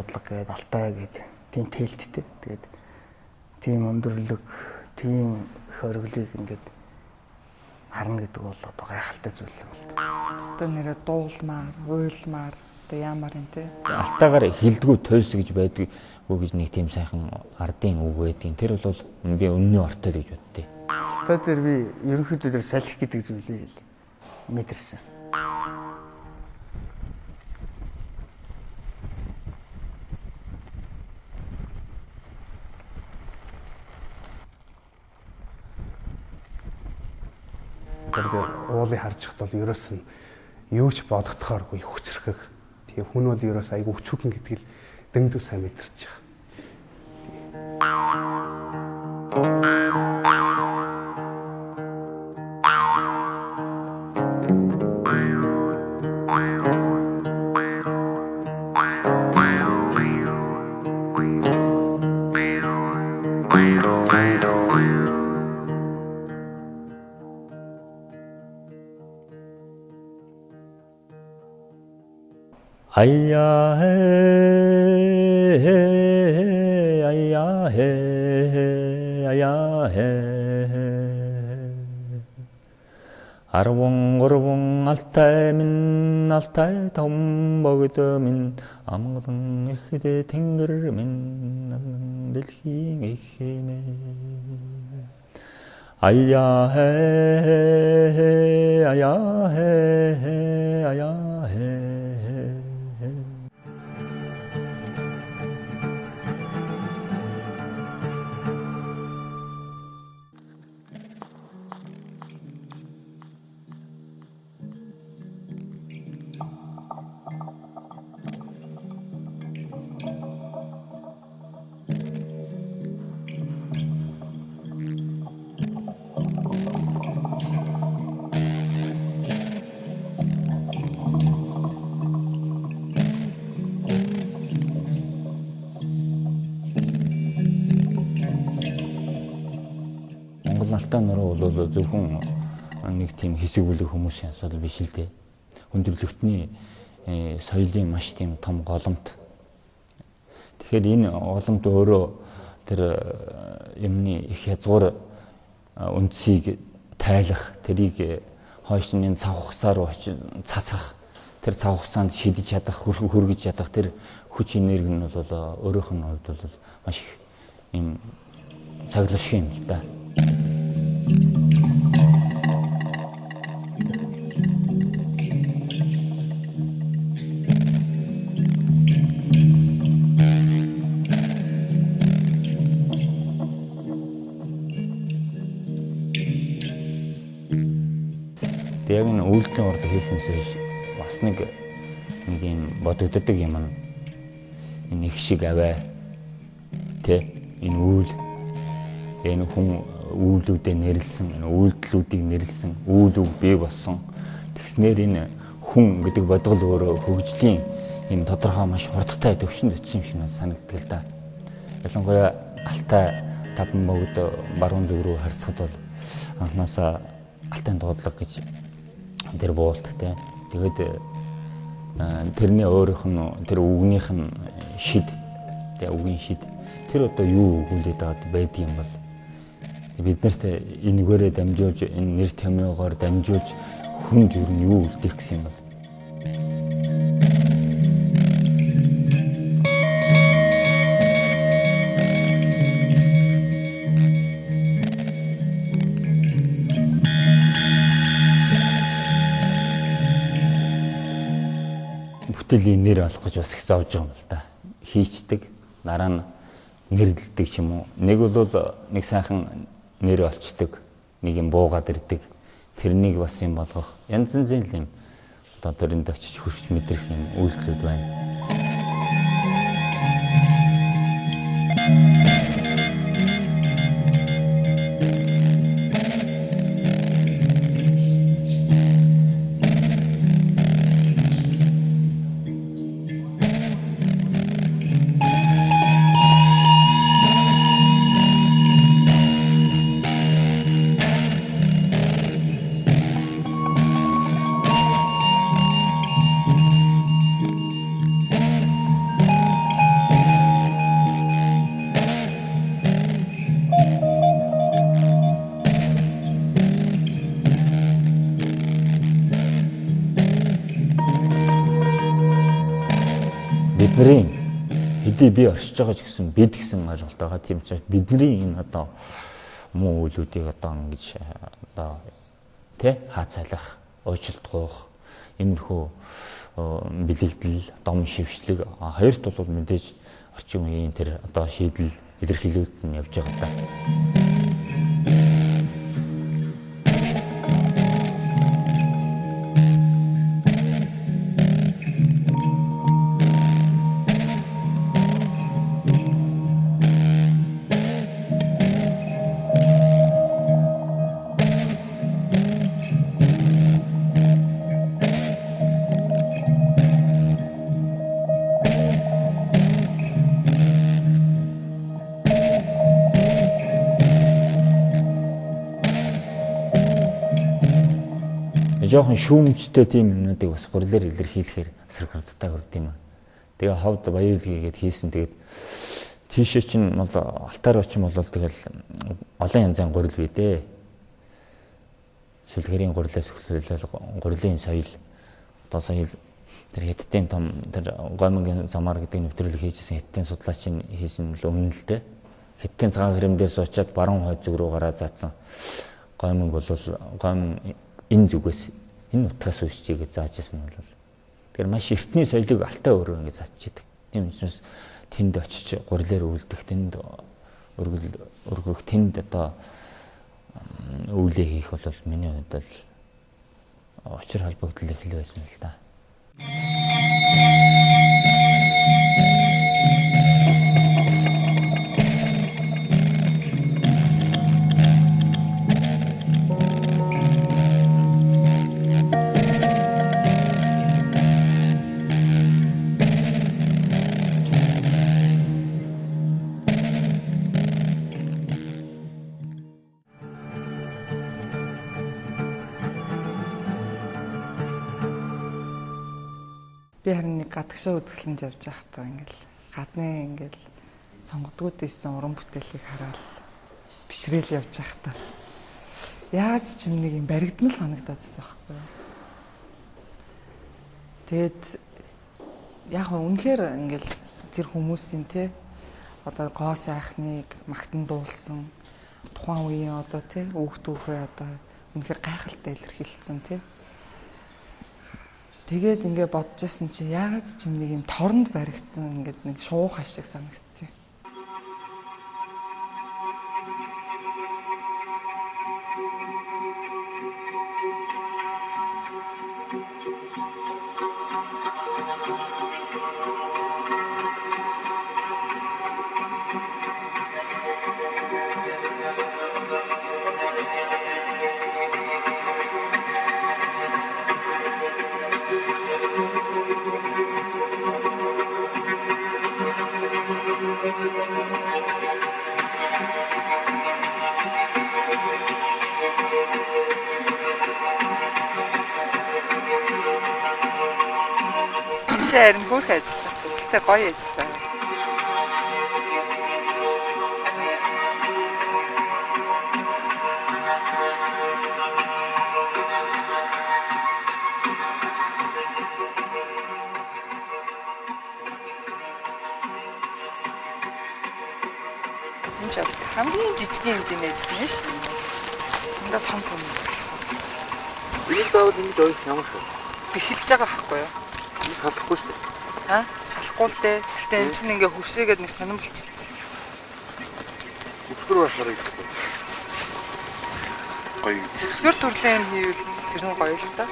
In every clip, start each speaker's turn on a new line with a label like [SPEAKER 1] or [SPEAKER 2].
[SPEAKER 1] дуудлага гээд алтай гээд тийм тээлттэй. Тэгээд тийм өндөрлөг, тийм их ориглыг ингээд харна гэдэг бол одоо гайхалтай зүйл юм л да.
[SPEAKER 2] Өстө нэрээ дуулмаар, уйлмаар одоо яамаар юм те.
[SPEAKER 3] Алтайгаар хилдэггүй тойс гэж байдаг үг гэж нэг тийм сайхан ардын үг байдгийн. Тэр бол би үнний ортой гэж боддیں۔
[SPEAKER 1] Алтай дээр би ерөнхийдөө тэр салхи гэдэг зүйлийг мэдэрсэн.
[SPEAKER 4] Тэгээд уулыг харж хад бол ерөөс нь юу ч бодогдохооргүй хүчрхэх. Тэгээ хүн бол ерөөс айгүй өчүүхэн гэдгийг дэндүү сайн мэдэрч байгаа.
[SPEAKER 3] 아야 해 아야 해 아야 해 아르봉 알타민 알타에 덤버그더민 아무튼 이히데 탱그르민 델히 메히메 아야 해 아야 해 아야 해 Алтай нуруу бол зөвхөн нэг тийм хэсэг бүлэг хүмүүсийн асуудал биш л дээ. Хүндрэлтний соёлын маш тийм том голомт. Тэгэхээр энэ голомт өөрөө тэр юмны их язгуур үндсийг тайлах, тэрийг хойшны цав хугацаа руу цацах, тэр цав хугацаанд шидэж чадах, хөргөж чадах тэр хүч энерги нь бол өөрийнх нь хувьд бол маш их юм цаглашгүй юм л да. Яг энэ үйлдэлийн урлаг хийснээс биш бас нэг юм бодогддог юм нь энэ их шиг аваа тэ энэ үйл энэ хүн үйлдүүдэд нэрлсэн энэ үйлдэлүүдийг нэрлсэн үйл үг бий болсон тэгснээр энэ хүн гэдэг бодлого өөрөө хөгжлийн юм тодорхой маш хурдтай төвшөнд очсон юм шиг санагддаг л да. Ялангуяа Алтай таван богд баруун зүг рүү харьцахад бол анхнаасаа Алтайн дуудлага гэж тэр буулдаг те. Тэгээд тэрний өөрийнх нь тэр үгнийх нь шид те үгийн шид тэр одоо юу өгүүлээд байдаг юм бол бид нарт энэгээрээ дамжуулж энэ нэр томьёогоор дамжуулж хүнд юу нь юу үлдээх гэсэн юм бол бүтээлийн нэр олох гэж бас их зовж байгаа юм л да. Хийчдэг, дараа нь нэрлэлдэг ч юм уу. Нэг бол нэг сайхан нэр олцдог, нэг юм буугаад ирдэг. Тэрнийг бас юм болгох янз янзын юм одоо төрөнд очиж хөрч мэдрэх юм үйлдэлүүд байна. бидний хэдий би оршиж байгаа ч гэсэн бид гэсэн ойлголт байгаа. Тийм учраас бидний энэ одоо муу үйлүүдийг одоо ингэж одоо хаацайлах, уучлалт гуйх, иймэрхүү бэлэгдэл, дом шившлэг хоёрт бол мэдээж орчин үеийн тэр одоо шийдэл илэрхийлүүд нь явж байгаа даа. Жохон шүүмжтэй тийм юмнуудыг бас гурилаар илэрхийлэхээр сархардтай хүрд юм. Тэгээ ховд баян үлгээгээд хийсэн. Тэгээд тийшээ чинь бол алтаар очин бол тэгэл олон янзын гурил бий дээ. Сүлгэрийн гурилаас эхлээл гурилын соёл одоо соёл тэр хэдтийн том тэр гомингийн замаар гэдэг нэвтрүүлэг хийжсэн хэдтийн судлаачийн хийсэн л өмнө л дээ. Хэдтийн цагаан хэрэмдээр суучаад баруун хойд зүг рүү гараа заасан гоминг бол гомин энэ зүгээс энэ утгаас үүсчихье гэж зааж ирсэн нь бол тэгэхээр маш эртний соёлыг алтай өөрөө ингэ заачдаг. Тийм учраас тэнд очиж гурилаар үлдэх, тэнд өргөх, тэнд одоо үүлээ хийх бол миний хувьд бол учир холбогдол их л байсан л да.
[SPEAKER 2] Би харин нэг гадагшаа үзэсгэлэнт явж байхдаа ингээл гадны ингээл сонгодгуудээсэн уран бүтээлийг хараад бишрээл явж байхдаа яаж ч юм нэг юм баригдмал санагдаад байсан байхгүй юу. Тэгэд яг үнэхээр ингээл тэр хүмүүсийн те одоо гоо сайхныг магтан дуулсан тухайн үеийн одоо те хүүхдүүхээ одоо үнэхээр гайхалтай илэрхийлсэн те. Тэгээд ингээд бодож ирсэн чи яагаад ч юм нэг юм торнд баригдсан ингээд нэг шуух ашиг санагдсан. Харин хөөх ажиллаа. Гэхдээ гоё ажиллаа. Энэ ч хамгийн жижигхэн хэмжээний ажил юм шүү дээ. Энд том гэсэн.
[SPEAKER 5] Энэ заавал ингэж ойлгох ямар шүү.
[SPEAKER 2] Эхэлж байгаа байхгүй юу?
[SPEAKER 5] Салахгүй шүү дээ.
[SPEAKER 2] Салахгүй л дээ. Гэхдээ энэ чинь ингээ хөвсөгээд нэг сонирн болчихсон.
[SPEAKER 5] Өсгөр байхаар ихтэй. Гоё.
[SPEAKER 2] Өсгөр төрлийн хийвэл тэр нь гоё л та.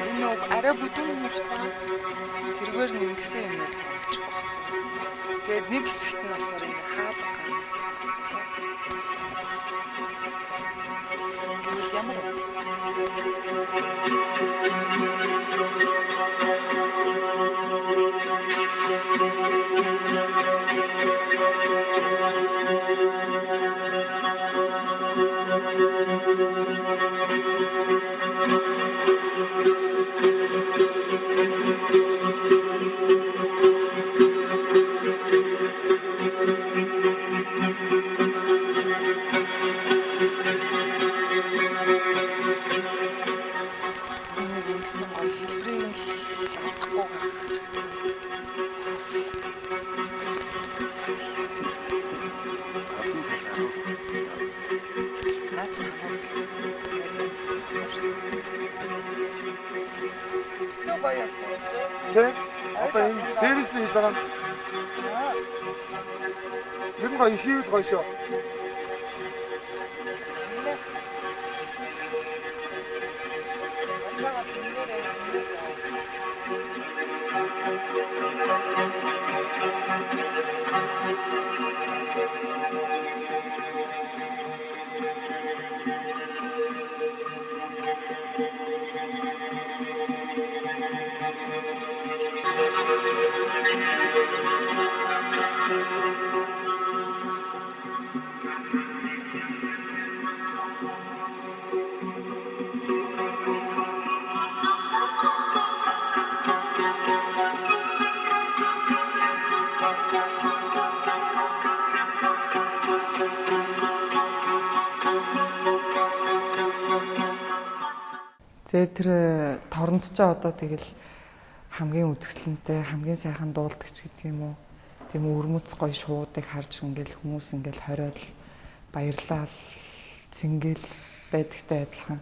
[SPEAKER 2] Энэ арай бүдүүн хугацаанд тэргээр нэгсэн юм болж байна. Тэгээд нэг хэсэгт нь болохоор ингэ хаалга гарна гэсэн. Ямар
[SPEAKER 6] Тэ? Одоо энэ дээрээс нь хийж байгаа нь ер нь гоё хийвэл гоё шүү.
[SPEAKER 2] Тэгээ тэр торнд ч одоо тэгэл хамгийн үзэсгэлэнтэй, хамгийн сайхан дуулдагч гэдэг юм уу. Тийм өрмөц гоё шуудыг харж ингээл хүмүүс ингээл хориод баярлал цэнгэл байдагтай адилхан.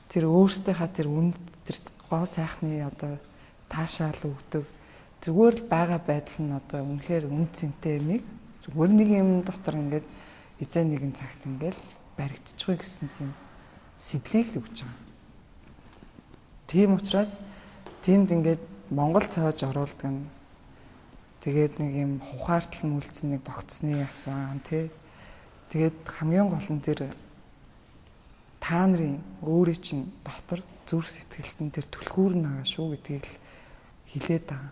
[SPEAKER 2] Тэр өөртөөхөө тэр үнд тэр гоо сайхны одоо таашаал өгдөг. Зүгээр л байгаа байдал нь одоо үнэхээр үн цэнтэй юмыг зүгээр нэг юм дотор ингээд эзэн нэгэн цагт ингээл баригдчихгүй гэсэн тийм сэтлийг л өгч байгаа. Тийм учраас тэнд ингээд Монгол цааж оруулдаг нь тэгээд нэг юм ухаартал мүлдсэн нэг богцсны ясван тий. Тэгээд хамгийн гол нь тэр та нарын өөрийн чинь дотор зүрх сэтгэлтэн тэр түлхүүр нь байгаа шүү гэдгийг л хэлээд байгаа.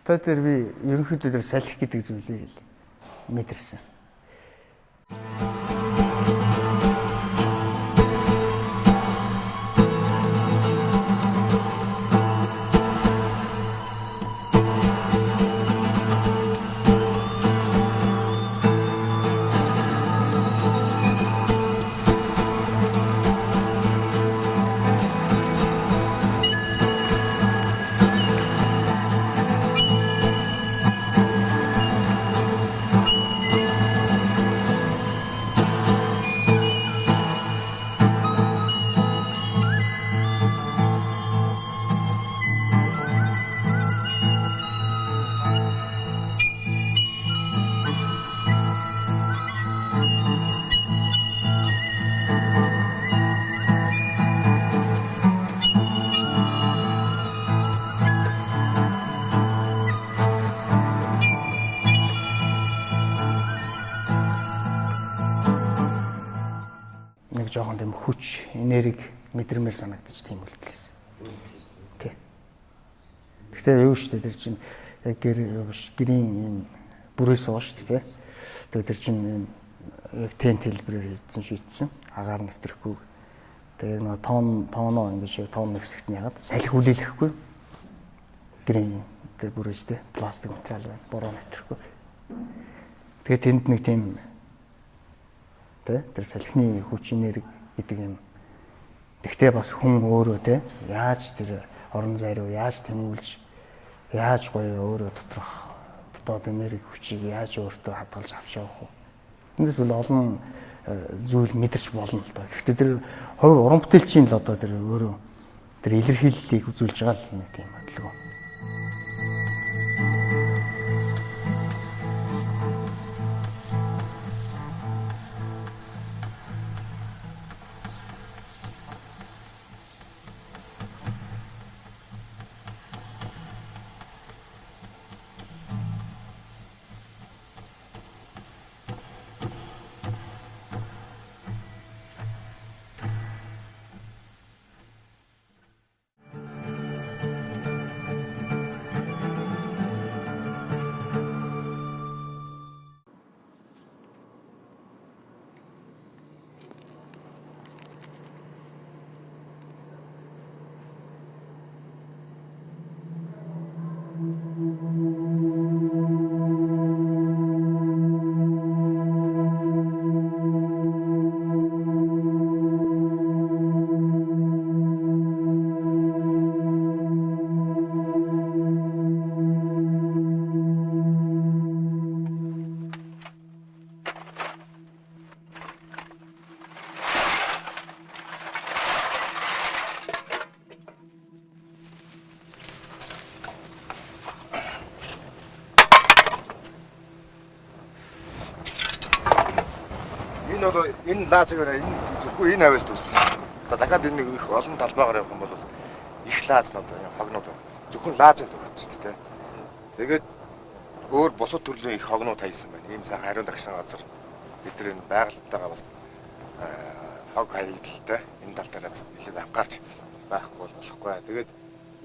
[SPEAKER 1] Алтай дээр би ерөнхийдөө тэр салхи гэдэг зүйлийг мэдэрсэн. Нэг жоохон тийм хүч, энерги мэдрэмээр санагдчих тийм үлдлээс. Тий. Гэхдээ юу шүү дээ тэр чинь яг гэрийн юм бүрээс байгаа шүү дээ. Тэгээ тэр чинь яг тент хэлбэрээр хийсэн шийдсэн. Агаар нэвтрэхгүй. Тэгээ нэг тооноо ингэ шиг тоон нэг хэсэгт нь ягаад салхи хүлээлгэхгүй. Гэрийн тэр бүрээс дээ пластик материал байна. Бороо нэвтрэхгүй. Тэгээ тэнд нэг тийм тэр салхины хүч энерги гэдэг юм. Тэгтээ бас хүн өөрөө те яаж тэр орон зай руу яаж тэмүүлж яаж гоё өөрөө доторх дотоод энерги хүчийг яаж өөртөө хадгалж авч явах вэ? Эндээс бол олон зүйл мэдэрч болно л доо. Гэхдээ тэр хувь уран бүтээлчийн л одоо тэр өөрөө тэр илэрхийллийг үзүүлж байгаа л нэг тийм бодлого.
[SPEAKER 7] одоо энэ лазгаар энэ зөвхөн энэ авьяас төссөн. Одоо дахиад энэ их олон талбайгаар явах юм бол их лазнууд хогнууд зөвхөн лазын төгсч шүү дээ. Тэгээд өөр бусад төрлийн их хогнууд хайсан байна. Ийм сайхан ариун дагшин газар бид нар энэ байгальтайгаа бас хог хаягдaltaй энэ тал дээр бас нэлээд анхаарч байхгүй болохгүй. Тэгээд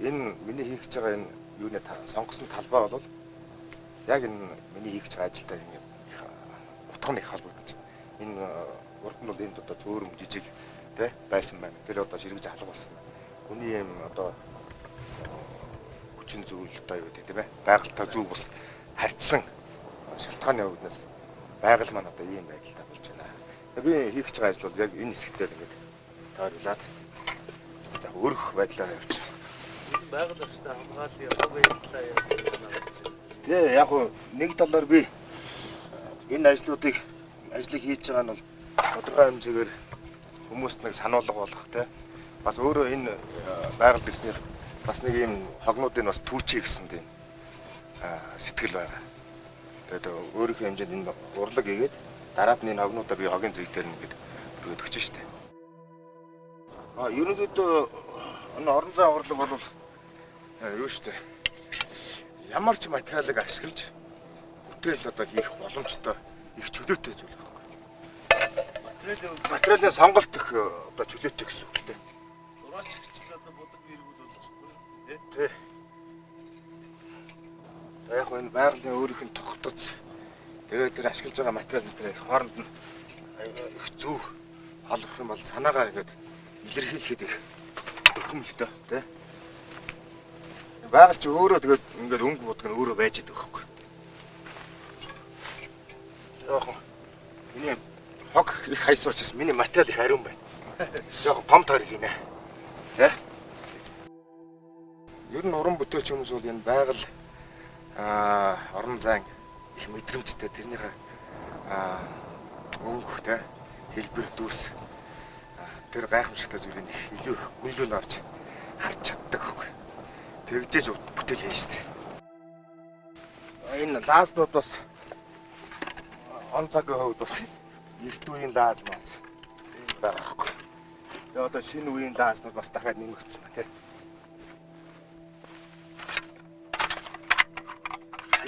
[SPEAKER 7] энэ миний хийх гэж байгаа энэ юуны сонгосон талбай бол яг энэ миний хийх гэж байгаа ажилтай энэ утга их холбогдож байна. Энэ урд нь бол энд одоо зөөрөм жижиг тий байсан байна. Тэр одоо ширгэж алга болсон. Хүний юм одоо хүчин зүйл одоо юу гэдэг тийм ээ. Байгальтай зүг бас харьцсан шалтгааны үүднээс байгаль маань одоо ийм байдалтай болж байна. Би хийх гэж байгаа ажил бол яг энэ хэсэгтээ ингээд тоорлаад за өрөх байдлаар явж байна.
[SPEAKER 5] Байгаль орчны хамгааллын хог байдлаа явуулсан байна.
[SPEAKER 7] Тэгээ яг хуу нэг талаар би энэ ажлыг хийж байгаа нь бол тодорхой хэмжээгээр хүмүүст нэг сануулга болох тий. Бас өөрөө энэ байгаль дэснэр бас нэг ийм хогнуудыг бас түүчээ гэсэн тийм сэтгэл байгаа. Тэгээд өөрийнхөө хэмжээнд энэ урлаг хийгээд дараад нь энэ хогнуудаа би хогийн зэгтээр нэгэд өргөд өгч штэ. Ерөнхийдөө энэ орон зай урлаг бол юу штэ. Ямар ч материалыг ашиглаж бүтээл одоо хийх боломжтой их чөлөөтэй зүйл байна. Материалын сонголт их одоо чөлөөтэй гэсэн үг тийм.
[SPEAKER 5] Зураач хичээл одоо бодог эргүүл болохгүй тий.
[SPEAKER 7] Тий. Яг энэ байгалийн өөрийнх нь тогтоц тэгээд тэр ашиглаж байгаа материал их хооронд нь их зөв холбох юм бол санаагаа ингээд илэрхийлэхэд их төхөмөлтэй тий. Байгаль чи өөрөө тэгээд ингээд өнгө будг нь өөрөө байж идэг байхгүй. Яг миний хог их хайсуучс миний материал их ариун байна. Яг том тойрог гинэ. Тэ? Ер нь уран бүтээлч хүмүүс бол энэ байгаль орон зайн их мэдрэмжтэй тэрнийхээ өнгө тэ хэлбэр дүүс тэр гайхамшигтай зүйлийг илүү их гүнлүүнд орж харж чаддаг байхгүй. Тэгжээж бүтээл хийн штэ. Энэ лазнууд бас он цагийн хувьд бас эрт үеийн лаз мааз байгаа байхгүй. Тэгээ одоо шинэ үеийн лазнууд бас дахиад нэмэгдсэн ба тий.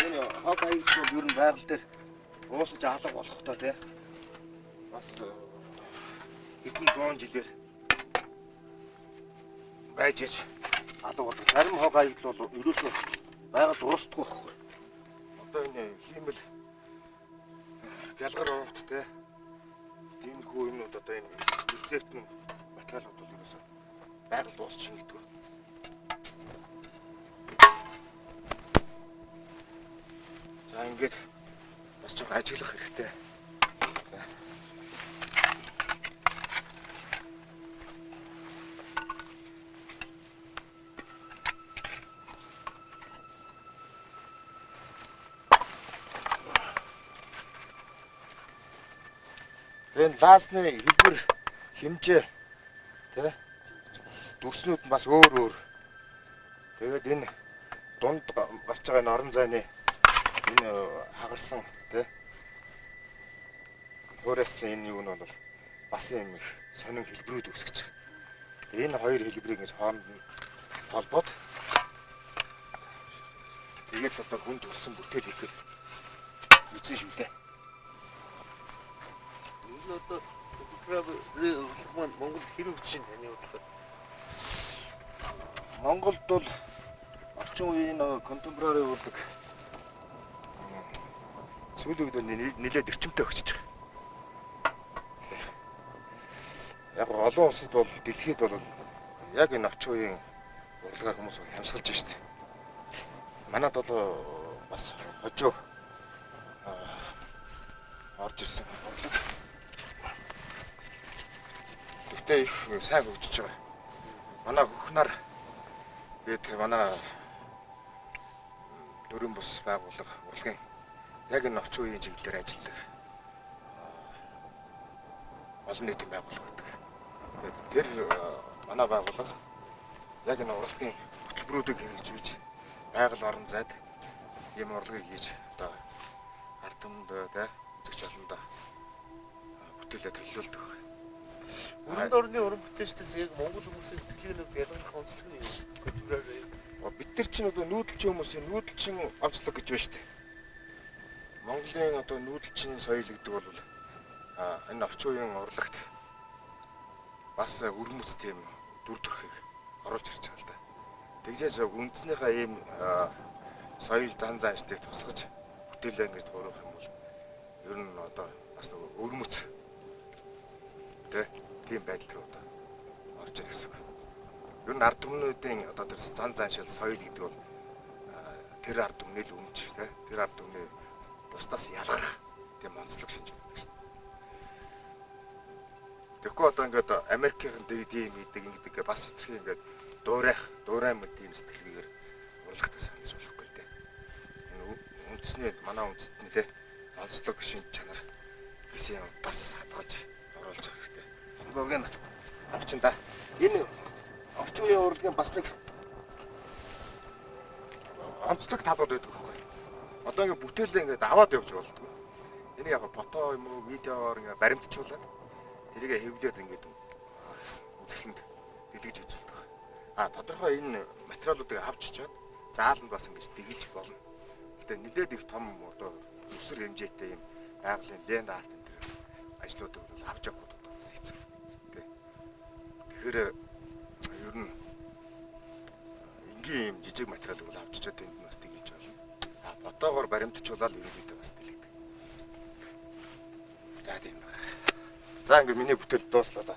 [SPEAKER 7] Энэ хог аяг бол ер нь байгаль дээр уусаж алга болохтой тий. Бас хэдэн зуун жилээр байж ич алга болох. Зарим хог аяг бол ерөөсөө байгаль дуустдаггүй байхгүй. Одоо энэ хиймэл галгар уут те тиймэрхүү юмнууд одоо энэ рецептн материалууд бол ерөөсөө байгаль дуусч шингэдэг. За ингээд бас ч ажиглах хэрэгтэй. Энэ лазны хэлбэр хэмжээ тий дүрснүүд нь бас өөр өөр. Тэгээд энэ дунд гарч байгаа энэ орон зайны энэ хагарсан тий хуурайсан энэ юу нь бол бас юм их сонин хэлбэрүүд үүсгэж байгаа. Энэ хоёр хэлбэрийг ингэж хооронд нь холбоод тэгээд одоо хүн төрсэн бүтээл хийхэд үзэн шүү дээ.
[SPEAKER 5] Одоо Монгол хэрэв чинь таны бодлоор
[SPEAKER 7] Монголд бол орчин үеийн контемпорари урлагийг сүүлийн үед нэлээд эрчимтэй өгчөж байгаа. Яг олон улсад бол дэлхийд бол яг энэ орчин үеийн урлагаар хүмүүс хямсгалж байна шүү дээ. Манайд бол бас хожуу орж ирсэн урлаг. Тэгтээ их сайн хөгжиж байгаа. Манай хөх нар гэдэг манай дөрвөн бус байгууллага урлагийн яг энэ орчин үеийн чиглэлээр ажилладаг олон нийтийн байгууллага гэдэг. Тэгээд тэр манай байгууллага яг энэ урлагийн хөтөлбөрүүдийг хэрэгжүүлж байгаль орон зайд ийм урлагийг хийж одоо ард түмэнд үзэгч олондоо бүтээлээ төлөөлдөг.
[SPEAKER 5] Уран дорны уран бүтээлчдээс яг Монгол хүмүүсээс сэтгэлийг нэг ялгах онцлог нь юу?
[SPEAKER 7] Бид нар чинь одоо нүүдэлчин хүмүүсийн нүүдэлчин онцлог гэж байна шүү дээ. Монголын одоо нүүдэлчин соёл гэдэг бол энэ орчин үеийн урлагт бас өрмөц тийм дүр төрхийг оруулж ирж байгаа л да. Тэгжээс үндснийхээ ийм соёл зан заншдыг тусгаж бүтээлээ ингэж туурах юм бол ер нь одоо бас нэг өрмөц тийм байдал руу одоо орж ирэх гэсэн үг. Ер нь ард түмнүүдийн одоо тэр зан заншил соёл гэдэг бол тэр ард түмний л өмч тэр ард түмний бусдаас ялгарх тийм онцлог шинж байдаг шүү дээ. Тэгэхгүй одоо ингээд Америкийн тийм гэдэг бас хэтэрхий ингээд дуурай мэд тийм сэтгэлгээр урлагтай санаж болохгүй л дээ. Энэ үндэсний манай үндэстний те онцлог шинж чанар гэсэн юм бас хадгалж оруулж байгаа хэрэгтэй. Гүргэн авчин да. Энэ орчин үеийн урлагийн бас нэг онцлог талууд байдаг байхгүй. Одоо ингээд бүтээлээ ингээд аваад явж болдгоо. Энийг яг фото юм уу видеоор ингээд баримтжуулаад тэрийг хэвлээд ингээд үзэсгэлэнд дэлгэж үзүүлдэг. Тодорхой энэ материалуудыг авч чаад зааланд бас ингэж дэгэж болно. Гэтэ нэлээд их том одоо өсөр хэмжээтэй юм байгалийн ленд арт энэ ажлуудыг бол авч явах бол бас хэцүү. Тэгэхээр ер нь энгийн юм жижиг материалыг бол авч чаад тэнд бас дэгэж болно. Фотогоор баримтжуулаад ерөнхийдөө бас дэлгэдэг. За тийм байна. За ингээд миний бүтээл дууслаа да.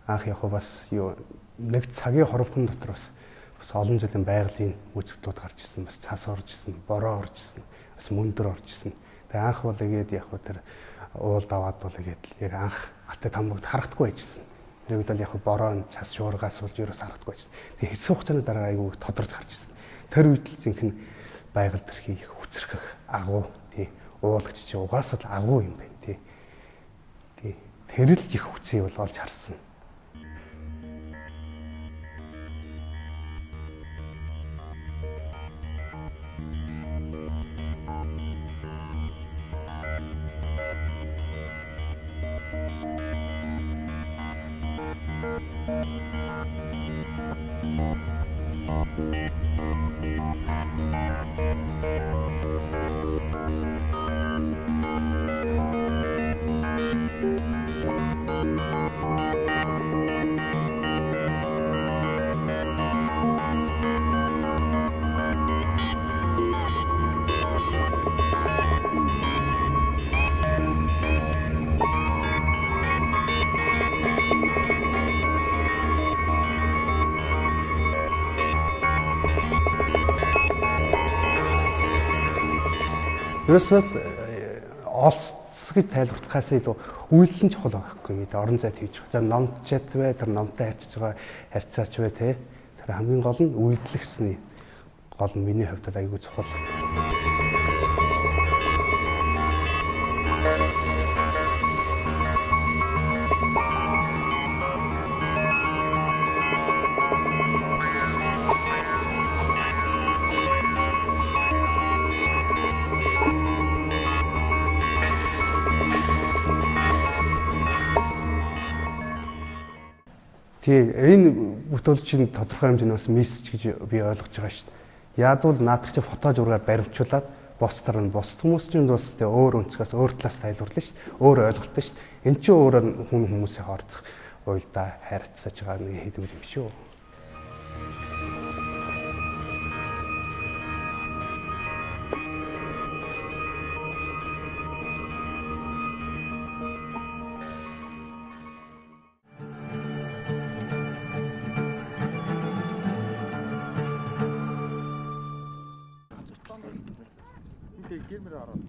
[SPEAKER 4] Анх яг бас нэг цагийн хоромхон дотор бас олон жилийн байгалийн үзэгдлүүд гарч ирсэн, бас цас орж ирсэн, бороо орж ирсэн, бас мөндөр орж ирсэн. Тэгээ анх бол тэгээд яг тэр уул даваад бол тэгээд яг анх атад хамбогд харагдахгүй байжсэн. Тэр үед бол яг бороо цас шуургаас болж ерөөс харагдахгүй байжсэн. Тэгээ хэсэг хугацааны дараа айгүй тодорч гарч ирсэн. Тэр үед л зинхэнэ байгаль төрхий их хүчрэх агуу тий уул гэж чи угаасаа л агуу юм байна тий. Тэр л их хүчээ бол олж харсан. Ерөөсөө олсгийг тайлбарлахаас илүү үйлдэл нь чухал байхгүй юм. Орон зай тэгж. За номчд вэ, тэр номтой харьцаж байгаа харьцаач вэ те. Тэр хамгийн гол нь үйлдэл гэсний гол нь миний хувьд айгүй чухал. Тэгээ энэ бүтээлчийн тодорхой хэмжээний бас мессеж гэж би ойлгож байгаа шүү дээ. Яадвал наадах чи фото зургаар баримтжуулаад бусдаар нь бусд хүмүүс чинь бас тэ өөр өнцгөөс өөр талаас тайлбарлана шүү дээ. Өөр ойлголттой шүү дээ. Энд чинь өөрөөр хүн хүмүүсийн хоороцох уйлдаа харьцаж байгаа нэг хэдвэр юм шүү.
[SPEAKER 6] Гэрмэр ороо.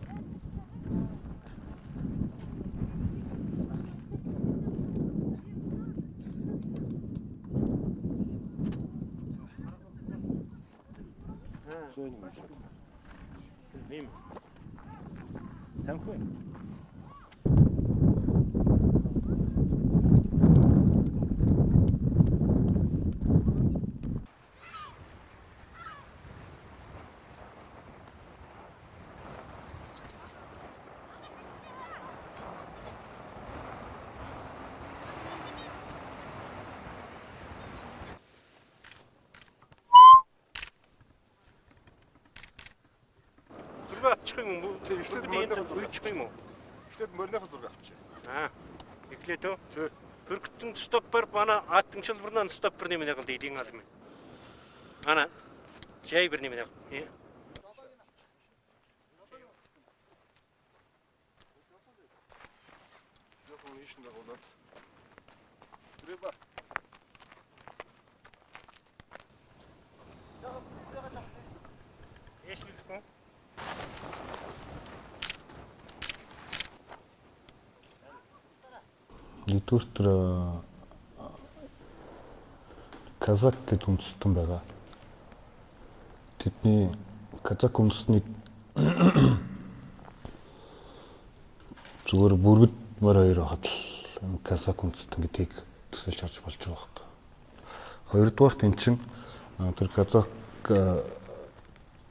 [SPEAKER 3] Ийм. Танхимгүй. Чих юм уу? Чих юм уу?
[SPEAKER 7] Ихтэй морныхоо зураг авчих.
[SPEAKER 3] Эхлээд өө. Бүргэтэн стоппер бана атын шалбарнан стоппер нэмэн яг л дийдин аль юм. Ана жай бэр нэмэн яг.
[SPEAKER 7] Яхоо ишин дагуулаад. Тэрэба.
[SPEAKER 3] Эшгэлгүй.
[SPEAKER 8] Нэгдүгээр төр казак гэдэг үндэстэн байгаа. Тэдний казак үндэстнийг зүгээр бүргэд мөр хоёр хадл казак үндэстэн гэдгийг төсөөлж харж болж байгаа байхгүй. Хоёрдугаарт эн чинь тэр казак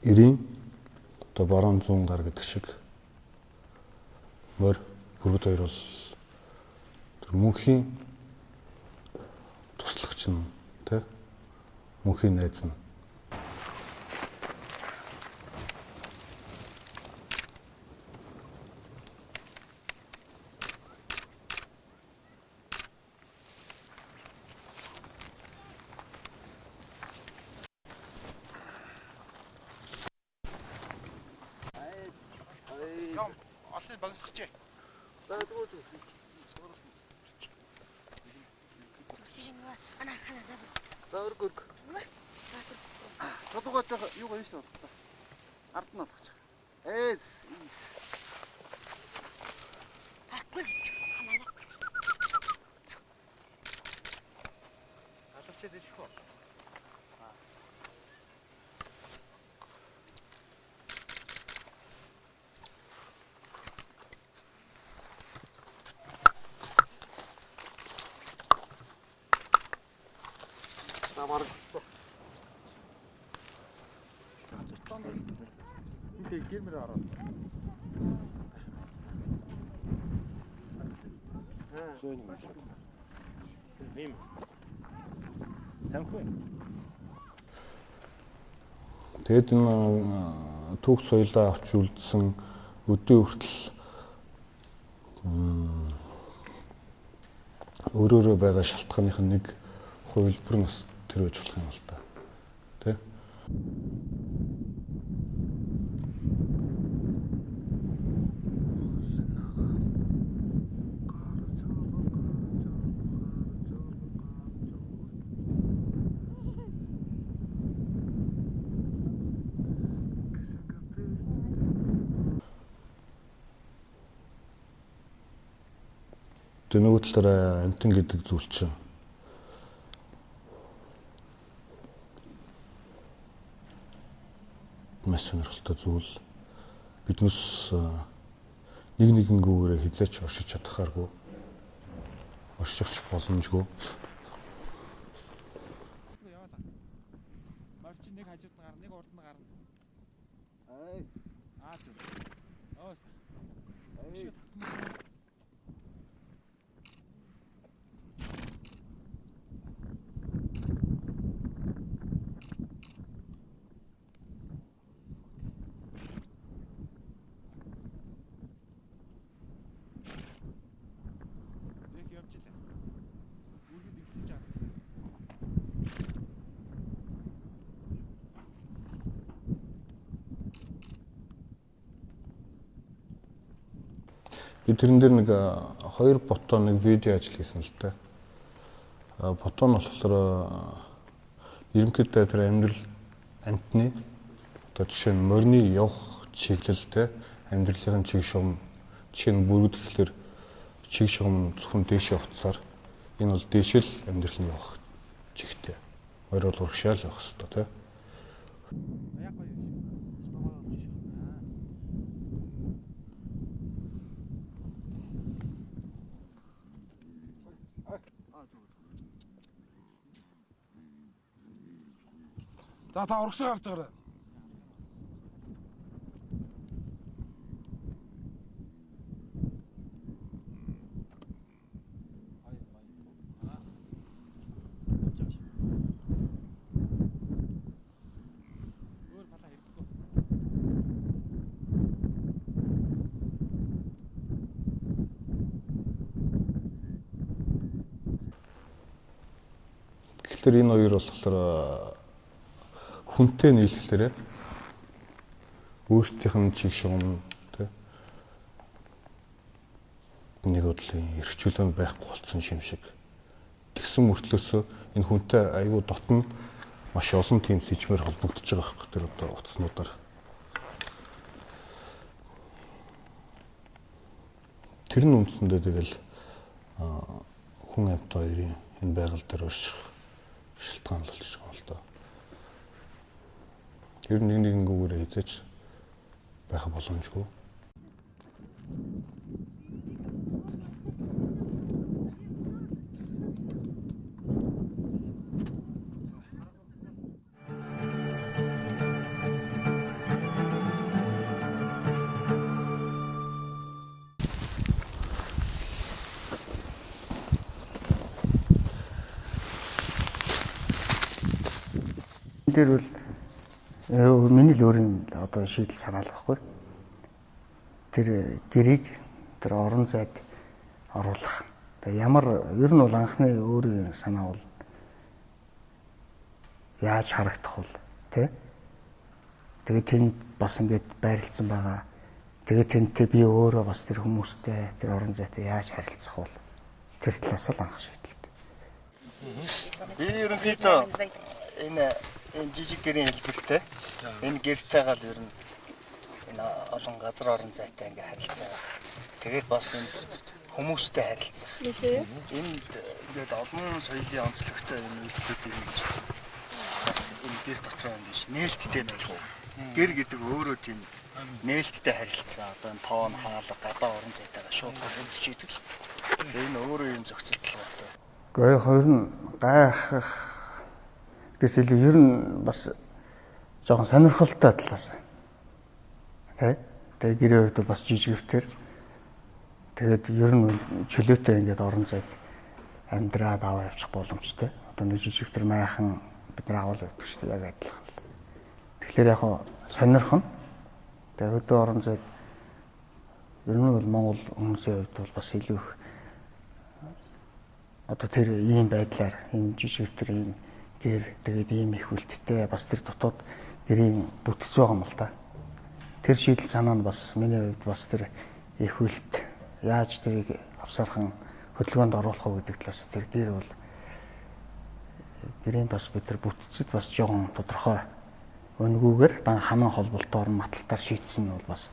[SPEAKER 8] эрийн одоо баруун зүүн гар гэдэг шиг мөр бүргэд хоёр бол мөнхийн туслагч нь тэ мөнхийн найз нь
[SPEAKER 7] Алсын багсахчээ.
[SPEAKER 5] Заургүрг. Тодгооч юу гоё шүү дээ. Ард нь алгач. Эс.
[SPEAKER 9] Акгүй.
[SPEAKER 5] Алгачээ дэжих үү?
[SPEAKER 6] Ингээ гэрмэр ороо.
[SPEAKER 3] Ийм. Танхимгүй.
[SPEAKER 8] тэгээд энэ түүх соёлоо авч үлдсэн өдөө хүртэл өөрөөрөө байгаа шалтгааных нь нэг хувилбар нас тэр үж болох юм л та. Тэ? Тэр нөгөө талаараа амтан гэдэг зүйл чинь маш сонирхолтой зүйл. Биднес нэг нэгэнгүүгээр хизээч оршиж чадхааргүй. Оршиж боломжгүй.
[SPEAKER 6] Марч нэг хажууд нь гарна, нэг урд нь гарна. Зү. Оос.
[SPEAKER 8] Би тэрэн дээр нэг 2 фото нэг видео ажил хийсэн л та. Фото нь болохоор ерөнхийдөө тэр амьдрал амтны одоо жишээ нь морины явах чиглэлтэй амьдралын чиг шугам жишээ нь бүргэд гэхэлэр чиг шугам зөвхөн дээшээ утсаар энэ бол дээшэл амьдрал нь явах чигтэй. Морь бол урагшаал явах хэрэгтэй тий.
[SPEAKER 6] Яг гоё. За та урагшаа гарч байгаа.
[SPEAKER 8] Тэгэхээр энэ хоёр болохоор хүнтэй нийлэхлээрээ өөрсдийнх нь чиг шугам тий нэг бодлын эрхчлөөнд байхгүй болсон юм шиг. Тэгсэн мөртлөөсөө энэ хүнтэй аюу дотн маш олон тийм сэжмээр холбогдож байгаа хэрэг тэр одоо утаснуудаар. Тэр нь үндсэндээ тэгэл хүн амьт хоёрын энэ байгаль дээр орших шалтгаан болж байгаа юм л доо. Тэр нэг нэгнгээр хязгаарч байх боломжгүй.
[SPEAKER 1] Тэр бол миний л өөрийн одоо шийдэл санаал байхгүй. Тэр гэрийг тэр орон зайд оруулах. Тэгээ ямар ер нь бол анхны өөрийн санаа бол яаж харагдах вэ тий? Тэгээ тэнд бас ингэж байрлцсан байгаа. Тэгээ тэнтэй би өөрөө бас тэр хүмүүстэй тэр орон зайтай яаж харилцах вэ? Тэр талаас л анх шийдэлтэй.
[SPEAKER 5] Би ерөнхийдөө энэ жижиг гэрийн хэлбэртэй энэ гэртэйгаал ер нь энэ олон газар орон зайтай ингээ харилцаа. Тэгээд бас энэ хүмүүстэй харилцах. Энд ингээд олон соёлын онцлогтой энэ үйлдэлүүд ингэж бас энэ гэр дотор юм биш. Нээлттэй байх уу? Гэр гэдэг өөрөө тийм нээлттэй харилцаа. Одоо энэ тоон хаалга гадаа орон зайтайгаа шууд хөвдөж идэж байгаа. Энэ өөрөө юм зохицолтой байна.
[SPEAKER 1] Гэхдээ хоёр нь гайхах гэс илүү ер нь бас жоохон сонирхолтой талаас. Тэгээ гэрээ хувьд бас жижигвтер. Тэгээд ер нь чөлөөтэй ингээд орон зайд амьдраад аваа явчих боломжтой. Одоо нэг жижигвтер майхан бид нар авал явдаг шүү дээ яг адилхан. Тэгэхээр яг сонирхон. Тэгээд өдөө орон зайд ер нь бол Монгол хүмүүсийн хувьд бол бас илүү их одоо тэр ийм байдлаар энэ жижигвтер ийм гэр тэгээд ийм их үлдтэй бас тэр дотоод гэрийн бүтц байгаа юм л да. Тэр шийдэл санаа нь бас миний хувьд бас тэр их үлд яаж тэрийг авсаархан хөдөлгөөнд оруулах уу гэдэг талаас тэр гэр бол гэрийн бас бид тэр бүтцэд бас жоохон тодорхой өнгөөгөр дан хамаан холболтоор маталтаар шийдсэн нь бол бас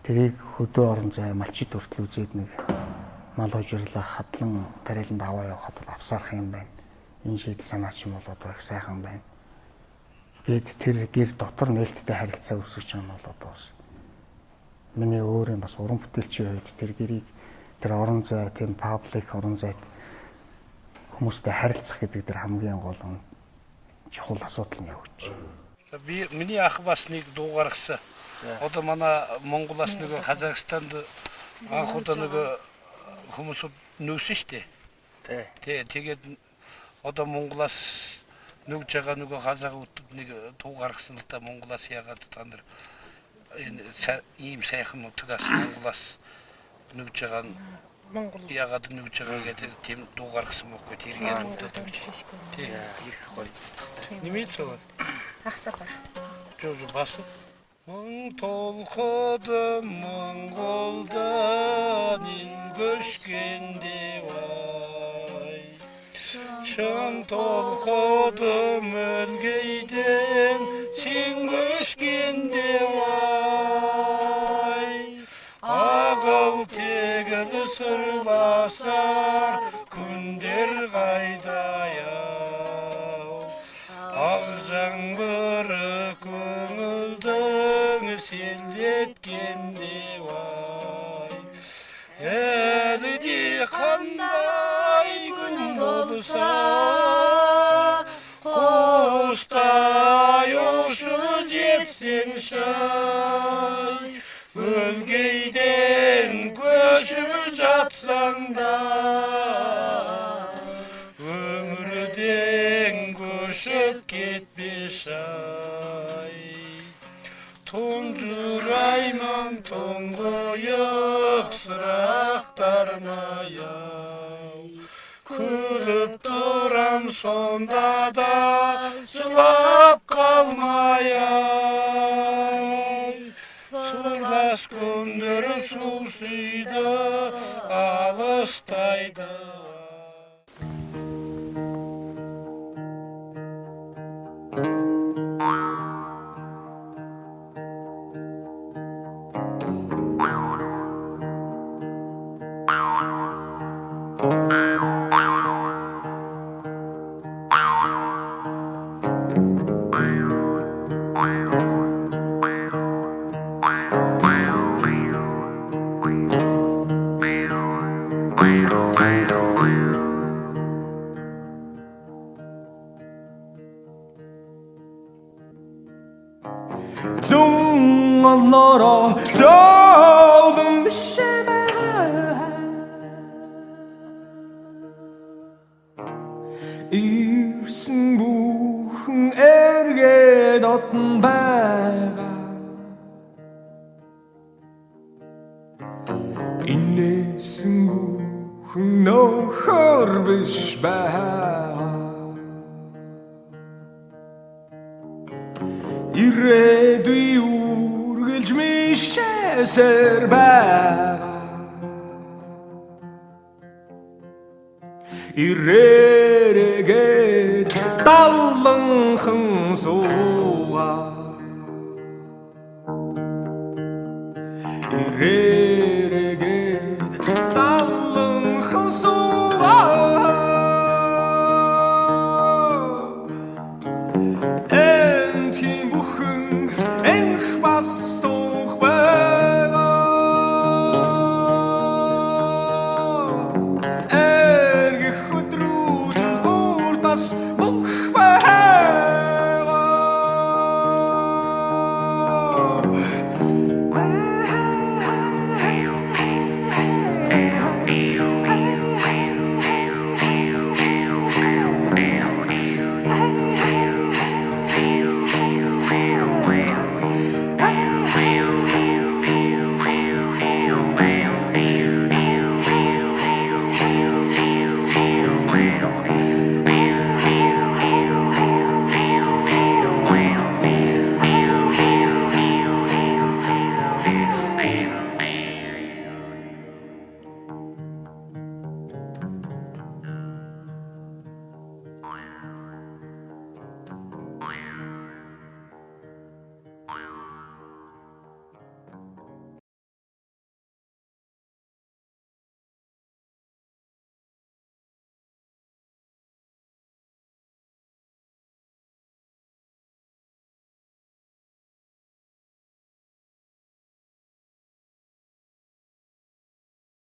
[SPEAKER 1] тэрийг хөдөө орон зай малчид хүртэл үзээд нэг мал хожирлах хадлан тариланд аваа явахад бол авсаарах юм байна. Энэ шийдэл санаа ч юм бол одоо их сайхан байна. Гэт тэр гэр дотор нээлттэй харилцаа үүсгэж байгаа нь бол одоо бас миний өөрийн бас уран бүтээлчийн хувьд тэр гэрийг тэр орон зай, тийм паблик орон зайд хүмүүстэй харилцах гэдэг тэр хамгийн гол чухал асуудал нь явж.
[SPEAKER 10] Би миний ах бас нэг дуу гаргасан. Одоо манай Монголоос нэг Казахстанд анх удаа нэг хүмүүс нүүсэн штэ. Тэгээд одоо Монголоос нүгж байгаа нөгөө Казахуудад нэг дуу гаргасан л та Монголоос ягаад та нар энэ ийм сайхан нутгаас Монголоос нүгж байгаа нь ягаад нүгж байгаа гэдэг тийм дуу гаргасан мөхгүй тэргээд үздэг. Тийм их гоё. Нэмээд ахсаа бас. Жоо бас. Толход Монголдан ингөшгөндөө вай. Шон толход мөлгөйдөн сингөшгөндөө вай. Агыл тэгэл сүрласар күндер гайдая. Ағжаңбыр көңілдің селдеткенде вай. Әлі де қандай аңда өмірден көшіп кетпеш ай тұнжыраймын тұңғиық сұрақтарына аяу күліп тұрам сонда да жылап қалмай ай сырлас күндер сусиды алыстайды
[SPEAKER 11] Зунгал зовлон бишэмээ ирсэн бүхэн эргээд отон байгаа инээсэн бүхэн нөхөр биш байгаа ирээдүй үргэлж мишээсэр байгаа ирээгээд далланхан суу